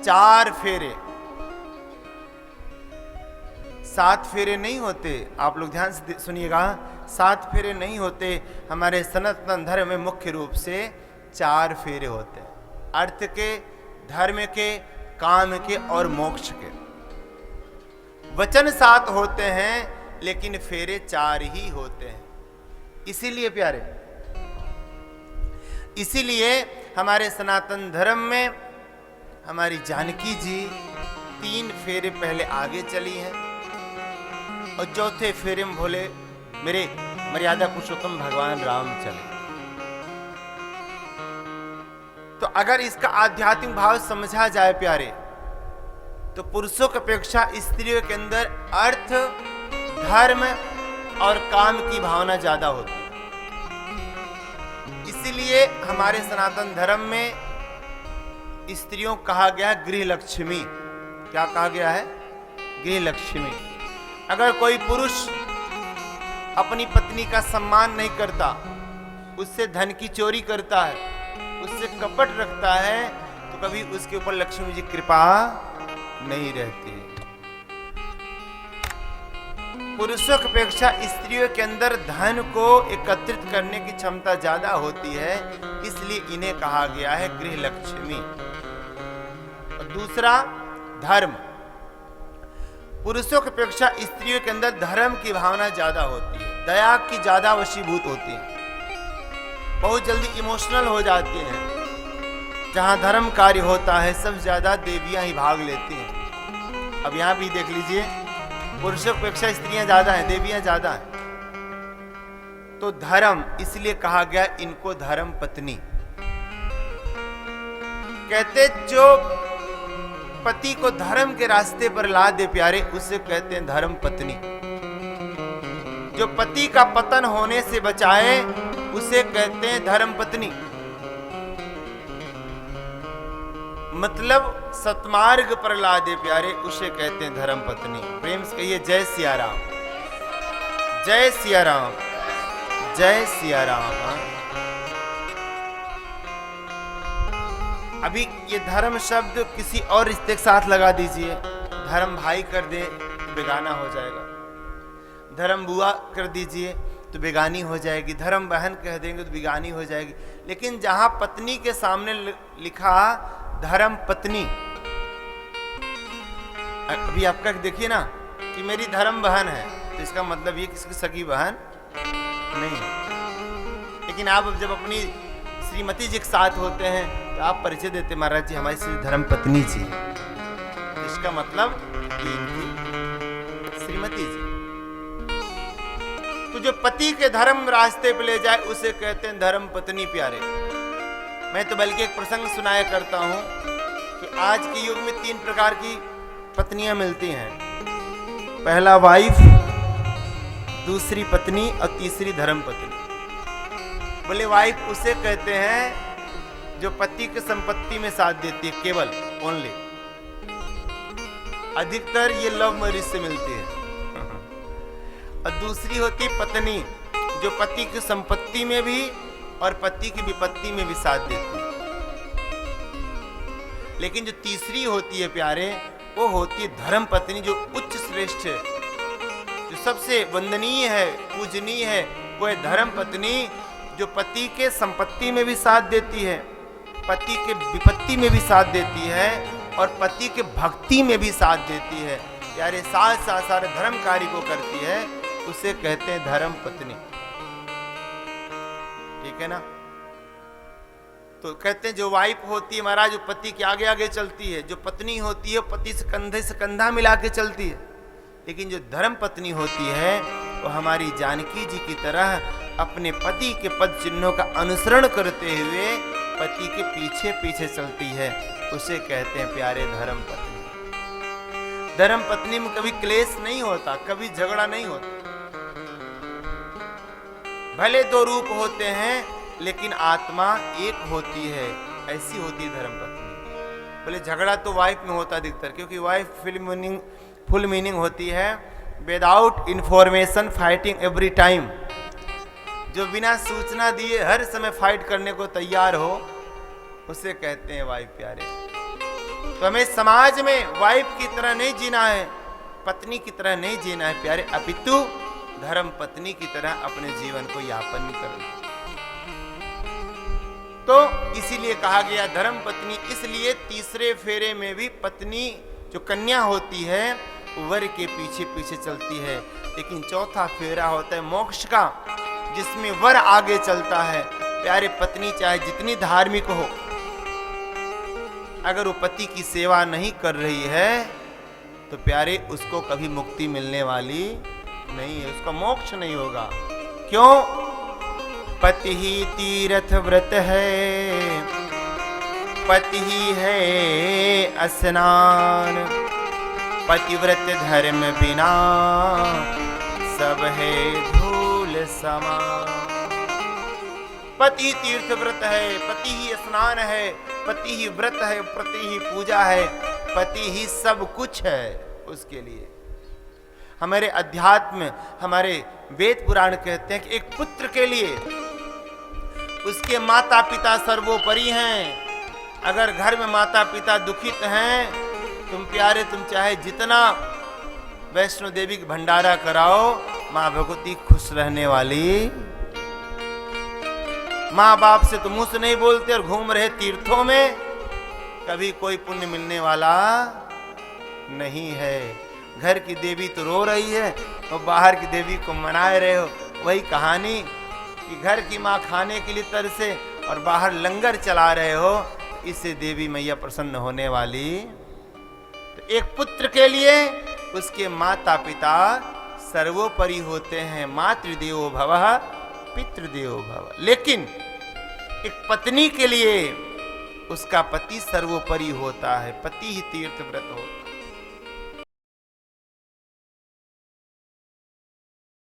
4 फेरे, 7 फेरे नहीं होते। आप लोग ध्यान से सुनिएगा, 7 फेरे नहीं होते। हमारे सनातन धर्म में मुख्य रूप से 4 फेरे होते हैं, अर्थ के, धर्म के, काम के और मोक्ष के। वचन 7 होते हैं लेकिन फेरे 4 ही होते हैं। इसीलिए प्यारे, इसीलिए हमारे सनातन धर्म में हमारी जानकी जी 3 फेरे पहले आगे चली हैं और चौथे फेरे में बोले मेरे मर्यादा पुरुषोत्तम भगवान राम चले। तो अगर इसका आध्यात्मिक भाव समझा जाए प्यारे, तो पुरुषों की अपेक्षा स्त्रियों के अंदर अर्थ, धर्म और काम की भावना ज्यादा होती है। इसीलिए हमारे सनातन धर्म में स्त्रियों को कहा गया है गृह लक्ष्मी। क्या कहा गया है? गृह लक्ष्मी। अगर कोई पुरुष अपनी पत्नी का सम्मान नहीं करता, उससे धन की चोरी करता है, उससे कपट रखता है, तो कभी उसके ऊपर लक्ष्मी जी कृपा नहीं रहती। पुरुषों की अपेक्षा स्त्रियों के अंदर धन को एकत्रित करने की क्षमता ज्यादा होती है, इसलिए इन्हें कहा गया है गृह लक्ष्मी। और दूसरा धर्म, पुरुषों की अपेक्षा स्त्रियों के अंदर धर्म की भावना ज्यादा होती है, दया की ज्यादा वशीभूत होती है, बहुत जल्दी इमोशनल हो जाती हैं। जहां धर्म कार्य होता है सब ज्यादा देवियां ही भाग लेती हैं। अब यहां भी देख लीजिए, पुरुषों की अपेक्षा स्त्रियां ज्यादा हैं, देवियां ज्यादा हैं। तो धर्म, इसलिए कहा गया इनको धर्म पत्नी कहते। जो पति को धर्म के रास्ते पर ला दे प्यारे, उसे कहते हैं धर्म पत्नी। जो पति का पतन होने से बचाए, उसे कहते हैं धर्म पत्नी। मतलब सतमार्ग पर ला दे प्यारे, उसे कहते हैं धर्म पत्नी। प्रेम से कहिए जय सिया राम, जय सिया राम, जय सिया राम। अभी ये धर्म शब्द किसी और रिश्ते के साथ लगा दीजिए। धर्म भाई कर दे तो बेगाना हो जाएगा, धर्म बुआ कर दीजिए तो बेगानी हो जाएगी, धर्म बहन कह देंगे तो बेगानी हो जाएगी। लेकिन जहां पत्नी के सामने लिखा धर्म पत्नी, अभी आपका देखिए ना कि मेरी धर्म बहन है, तो इसका मतलब ये किसकी सगी बहन नहीं है। लेकिन आप जब अपनी श्रीमती जी के साथ होते हैं तो आप परिचय देते, महाराज जी हमारी श्री धर्म पत्नी जी, इसका मतलब इनकी श्रीमती जी। तो जो पति के धर्म रास्ते पे ले जाए, उसे कहते हैं धर्म पत्नी प्यारे। मैं तो बल्कि एक प्रसंग सुनाया करता हूं कि आज के युग में 3 प्रकार की पत्नियां मिलती हैं। पहला वाइफ, दूसरी पत्नी और तीसरी धर्म पत्नी। बोले वाइफ उसे कहते हैं जो पति की संपत्ति में साथ देती है, केवल ओनली। अधिकतर ये लव मैरिज से मिलती है। और दूसरी होती पत्नी, जो पति की संपत्ति में भी और पति की विपत्ति में भी साथ देती है। लेकिन जो तीसरी होती है प्यारे, वो होती है धर्म पत्नी, जो उच्च श्रेष्ठ है, जो सबसे वंदनीय है, पूजनीय है। वो है धर्म पत्नी, जो पति के संपत्ति में भी साथ देती है, पति के विपत्ति में भी साथ देती है और पति के भक्ति में भी साथ देती है। प्यारे साथ साथ सारे धर्म कार्य को करती है, उसे कहते हैं धर्म पत्नी। ठीक है ना? तो कहते हैं जो वाइफ होती है महाराज, जो पति के आगे आगे चलती है, जो पत्नी होती है पति से कंधा मिला के चलती है। लेकिन जो धर्म पत्नी होती है वो हमारी जानकी जी की तरह अपने पति के पद चिन्हों का अनुसरण करते हुए पति के पीछे पीछे चलती है, उसे कहते हैं प्यारे धर्म पत्नी। धर्म पत्नी में कभी क्लेश नहीं होता, कभी झगड़ा नहीं होता। भले 2 रूप होते हैं लेकिन आत्मा एक होती है, ऐसी होती है धर्म पत्नी। बोले झगड़ा तो वाइफ में होता अधिकतर, क्योंकि वाइफ फुल मीनिंग होती है without information fighting every time. जो बिना सूचना दिए हर समय फाइट करने को तैयार हो, उसे कहते हैं वाइफ प्यारे। तो हमें समाज में वाइफ की तरह नहीं जीना है, पत्नी की तरह नहीं जीना है प्यारे, अपितु धर्म पत्नी की तरह अपने जीवन को यापन करना। तो इसीलिए कहा गया धर्म पत्नी, इसलिए तीसरे फेरे में भी पत्नी जो कन्या होती है वर के पीछे पीछे चलती है, लेकिन चौथा फेरा होता है मोक्ष का, जिसमें वर आगे चलता है। प्यारे पत्नी चाहे जितनी धार्मिक हो, अगर वो पति की सेवा नहीं कर रही है तो प्यारे उसको कभी मुक्ति मिलने वाली नहीं है, उसका मोक्ष नहीं होगा। क्यों? पति ही तीर्थ व्रत है, पति ही है स्नान, पतिव्रत धर्म बिना सब है धूल समान। पति तीर्थ व्रत है, पति ही स्नान है, पति ही व्रत है, पति ही पूजा है, पति ही सब कुछ है उसके लिए। हमारे अध्यात्म, हमारे वेद पुराण कहते हैं कि एक पुत्र के लिए उसके माता पिता सर्वोपरि हैं। अगर घर में माता पिता दुखित हैं, तुम प्यारे तुम चाहे जितना वैष्णो देवी की भंडारा कराओ, माँ भगवती खुश रहने वाली। माँ बाप से तो मुंह से नहीं बोलते और घूम रहे तीर्थों में, कभी कोई पुण्य मिलने वाला नहीं है। घर की देवी तो रो रही है और बाहर की देवी को मनाए रहे हो। वही कहानी कि घर की माँ खाने के लिए तरसे और बाहर लंगर चला रहे हो, इससे देवी मैया प्रसन्न होने वाली। तो एक पुत्र के लिए उसके माता पिता सर्वोपरि होते हैं, मातृदेवो भवः पितृदेवो भवः। लेकिन एक पत्नी के लिए उसका पति सर्वोपरि होता है, पति ही तीर्थ व्रत होता है।